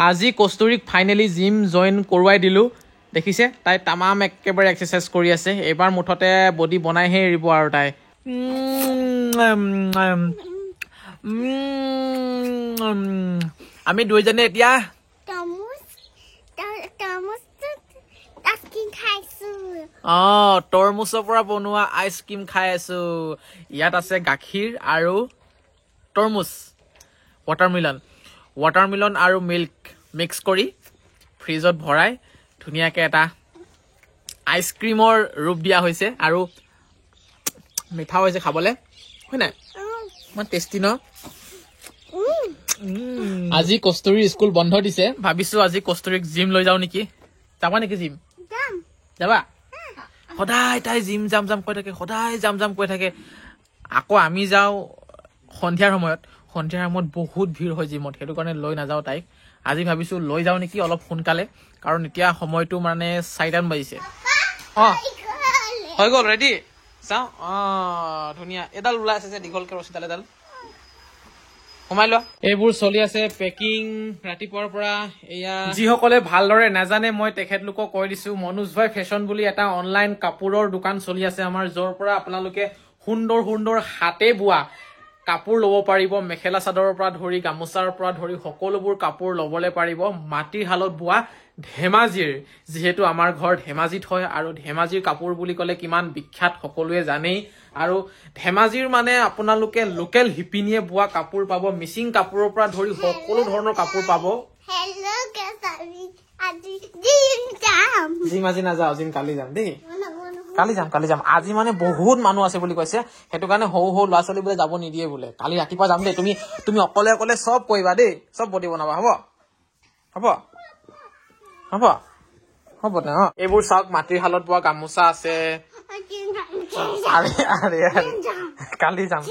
আজি কস্তুৰীক finally gym join কৰোৱাই দিলোঁ দেখিছে তাই তামাম একেবাৰে এক্সাৰচাইজ কৰি আছে এইবাৰ মুঠতে বডি বনাইহে এৰিব আৰু তাই আমি দুইজনে এতিয়া তৰমুজৰ পৰা বনোৱা আইচক্ৰীম খাই আছো ইয়াত আছে গাখীৰ আৰু তৰমুজ ৱাটাৰমেলন আৰু মিল্ক মিক্স কৰি ফ্ৰিজত ভৰাই ধুনীয়াকৈ এটা আইচক্ৰীমৰ ৰূপ দিয়া হৈছে আৰু মিঠা হৈছে খাবলৈ হয় নাই ইমান টেষ্টি ন আজি কস্তুৰীৰ স্কুল বন্ধ দিছে ভাবিছো আজি কস্তুৰীক জিম লৈ যাওঁ নেকি যাবা নেকি জিম যাবা সদায় তাই জিম যাম কৈ থাকে আকৌ আমি যাওঁ সন্ধিয়াৰ সময়ত বহুত ভিৰ হয় জিমত সেইটো কাৰণে লৈ নাযাওঁ তাইক আজি ভাবিছো লৈ যাওঁ নেকি অলপ সোনকালে কাৰণ এতিয়া সময়টো মানে 4টামান বাজিছে হৈ গ'ল ৰেডি চাওঁ ধুনীয়া এডাল ওলাই আছে যে দীঘলকে ৰছীডাল এডাল সোমাই লোৱা এইবোৰ চলি আছে পেকিং ৰাতিপুৱাৰ পৰা এয়া যিসকলে ভালদৰে নাজানে মই তেখেতলোকক কৈ দিছো মনোজ ভাই ফেশ্বন বুলি এটা অনলাইন কাপোৰৰ দোকান চলি আছে আমাৰ য'ৰ পৰা আপোনালোকে সুন্দৰ হাতে বোৱা কাপোৰ ল'ব পাৰিব মেখেলা চাদৰৰ পৰা ধৰি গামোচাৰ পৰা ধৰি সকলোবোৰ কাপোৰ ল'বলৈ পাৰিব মাটিৰ হালত বোৱা ধেমাজিৰ যিহেতু আমাৰ ঘৰ ধেমাজিত হয় আৰু ধেমাজিৰ কাপোৰ বুলি ক'লে কিমান বিখ্যাত সকলোৱে জানেই আৰু ধেমাজিৰ মানে আপোনালোকে লোকেল হিপিনিয়ে বোৱা কাপোৰ পাব মিচিং কাপোৰৰ পৰা ধৰি সকলো ধৰণৰ কাপোৰ পাব জিম আজি নাযাওঁ জিম কালি যাম দেই কালি যাম আজি মানে বহুত মানুহ আছে বুলি কৈছে সেইটো কাৰণে সৰু ল'ৰা ছোৱালী বোলে যাব নিদিয়ে বোলে কালি ৰাতিপুৱা যাম দেই তুমি অকলে চব কৰিবা দেই চব বডি বনাবা হ'ব দে এইবোৰ চাওক মাটিৰ হালত বোৱা গামোচা আছে কালি যাম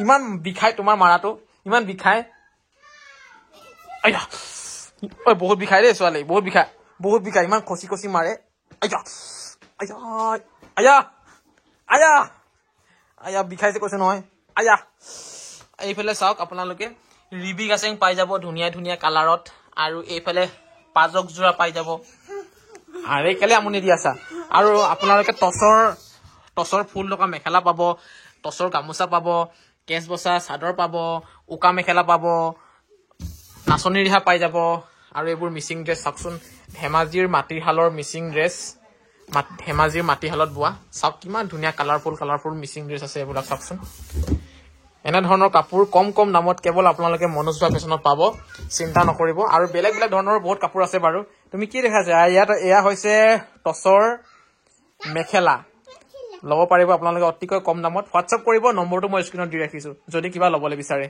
ইমান বিষাই তোমাৰ মাৰাটো ইমান বিষাই বহুত বিষাই দেই ছোৱালী বহুত বিষাই ইমান খচি মাৰে বিষাইছে কৈছে নহয় এইফালে চাওক আপোনালোকে ৰিবি গাছেং পাই যাব ধুনীয়া কালাৰত আৰু এইফালে পাজক যোৰা পাই যাব আৰে কেলে আমনি দি আছা আৰু আপোনালোকে টচৰ ফুল লগা মেখেলা পাব টচৰ গামোচা পাব কেচ বচা চাদৰ পাব উকা মেখেলা পাব নাচনী ৰিহা পাই যাব আৰু এইবোৰ মিচিং ড্ৰেছ চাওকচোন ধেমাজিৰ মাটিশালৰ মিচিং ড্ৰেছ ধেমাজিৰ মাটিশালত বোৱা চাওক কিমান ধুনীয়া কালাৰফুল মিচিং ড্ৰেছ আছে এইবিলাক চাওকচোন এনেধৰণৰ কাপোৰ কম দামত কেৱল আপোনালোকে মনোজ ভাই ফেশ্বনত পাব চিন্তা নকৰিব আৰু বেলেগ ধৰণৰ বহুত কাপোৰ আছে বাৰু তুমি কি দেখাইছা ইয়াত এয়া হৈছে টচৰ মেখেলা ল'ব পাৰিব আপোনালোকে অতিকৈ কম দামত হোৱাটছআপ কৰিব নম্বৰটো মই স্ক্ৰীনত দি ৰাখিছো যদি কিবা ল'বলৈ বিচাৰে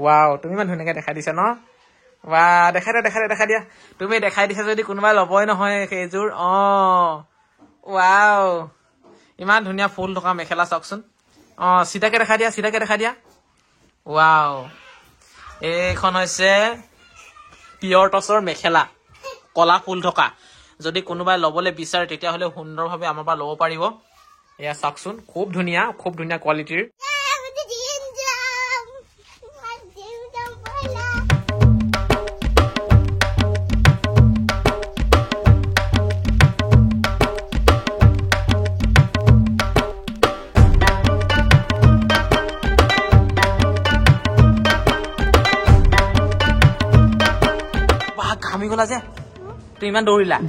ৱাও তুমি ইমান ধুনীয়াকৈ দেখাই দিছা ন ৱা দেখাই দিয়া তুমি দেখাই দিছা যদি কোনোবাই ল'বই নহয় সেইযোৰ ৱাও ইমান ধুনীয়া ফুল থকা মেখেলা চাওকচোন চিধাকে দেখাই দিয়া ৱাও এইখন হৈছে পিয়ৰ টচৰ মেখেলা কলা ফুল থকা যদি কোনোবাই ল'বলৈ বিচাৰে তেতিয়াহ'লে সুন্দৰভাৱে আমাৰ পৰা ল'ব পাৰিব এয়া চাওকচোন খুব ধুনীয়া কোৱালিটিৰ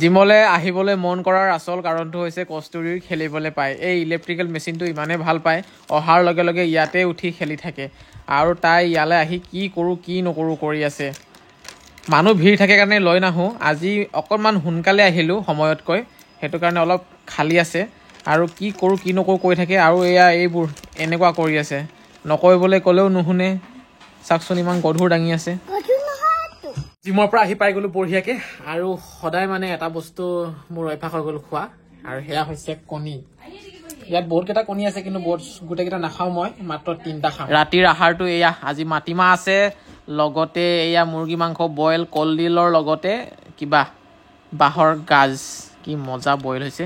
জিমলৈ আহিবলৈ মন কৰাৰ আচল কাৰণটো হৈছে কস্তুৰীৰ খেলিবলৈ পায় এই ইলেক্ট্ৰিকেল মেচিনটো ইমানে ভাল পায় অহাৰ লগে লগে ইয়াতে উঠি খেলি থাকে আৰু তাই ইয়ালৈ আহি কি কৰোঁ কি নকৰোঁ কৰি আছে মানুহ ভিৰ থাকে কাৰণে লৈ নাহোঁ আজি অকণমান সোনকালে আহিলোঁ সময়তকৈ সেইটো কাৰণে অলপ খালী আছে আৰু কি কৰোঁ কি নকৰোঁ কৰি থাকে আৰু এইবোৰ এনেকুৱা কৰি আছে নকৰিবলৈ ক'লেও নুশুনে চাওকচোন ইমান গধুৰ দাঙি আছে জিমৰ পৰা আহি পাই গ'লো বঢ়িয়াকে আৰু সদায় মানে এটা বস্তু মোৰ অভ্যাস হৈ গ'ল খোৱা আৰু সেয়া হৈছে কণী ইয়াত বহুত কেইটা কণী আছে কিন্তু গোটেইকেইটা নাখাওঁ মই মাত্ৰ 3টা খাওঁ ৰাতিৰ আহাৰটো এয়া আজি মাটিমাহ আছে লগতে এয়া মুৰ্গী মাংস বইল কলডিলৰ লগতে কিবা বাঁহৰ গাজ কি মজা বইল হৈছে